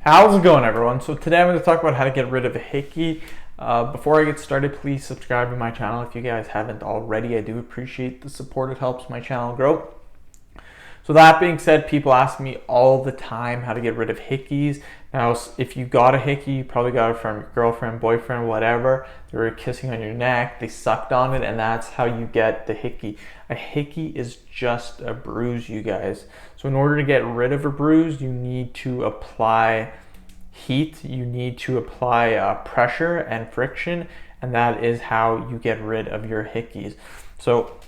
How's it going, everyone? So today I'm going to talk about how to get rid of a hickey. Before I get started, please subscribe to my channel if you guys haven't already. I do appreciate the support. It helps my channel grow. So that being said, people ask me all the time how to get rid of hickeys. Now, if you got a hickey, you probably got it from your girlfriend, boyfriend, whatever. They were kissing on your neck, they sucked on it, and that's how you get the hickey. A hickey is just a bruise, you guys. So in order to get rid of a bruise, you need to apply heat, you need to apply pressure and friction, and that is how you get rid of your hickeys. So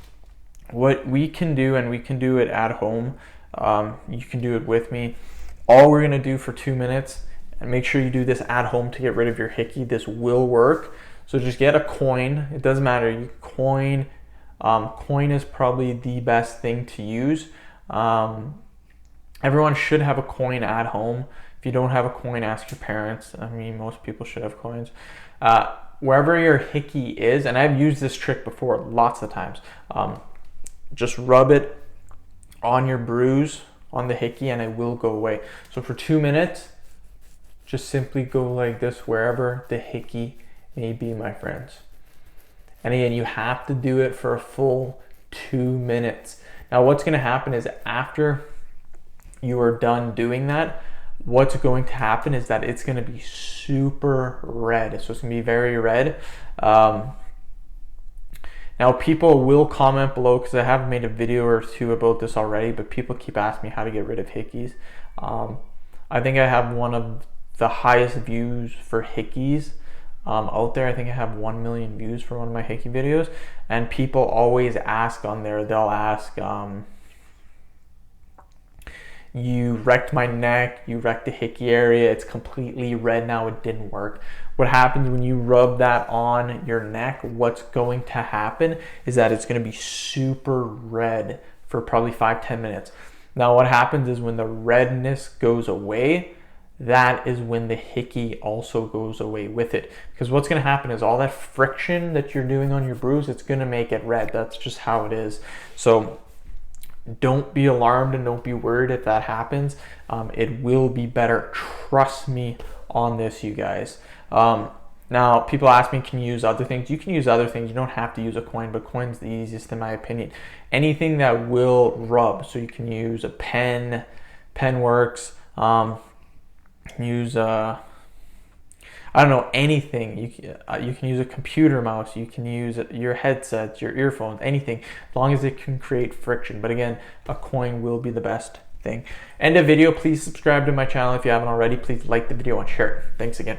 what we can do, and we can do it at home, you can do it with me. All we're going to do for 2 minutes, and make sure you do this at home to get rid of your hickey. This will work. So just get a coin. It doesn't matter. You coin is probably the best thing to use. Everyone should have a coin at home. If you don't have a coin, ask your parents. I mean, most people should have coins. Wherever your hickey is, and I've used this trick before lots of times, just rub it on your bruise, on the hickey, and it will go away. So for 2 minutes, just simply go like this wherever the hickey may be, my friends. And again, you have to do it for a full 2 minutes. Now what's going to happen is after you are done doing that, what's going to happen is that it's going to be super red. So it's going to be very red. Now people will comment below, because I have made a video or two about this already, but people keep asking me how to get rid of hickeys. I think I have one of the highest views for hickeys out there. I think I have 1 million views for one of my hickey videos, and people always ask on there, they'll ask, you wrecked my neck, you wrecked the hickey area, it's completely red now, it didn't work. What happens when you rub that on your neck, what's going to happen is that it's going to be super red for probably 5-10 minutes. Now what happens is when the redness goes away, that is when the hickey also goes away with it. Because what's going to happen is all that friction that you're doing on your bruise, it's going to make it red. That's just how it is. So don't be alarmed and don't be worried if that happens. It will be better. Trust me on this, you guys. Now, people ask me, can you use other things? You can use other things. You don't have to use a coin, but coin's the easiest in my opinion. Anything that will rub. So you can use a pen. Pen works. Use I don't know, anything. You can use a computer mouse, you can use your headsets, your earphones, anything, as long as it can create friction. But again, a coin will be the best thing. End of video. Please subscribe to my channel if you haven't already. Please like the video and share it. Thanks again.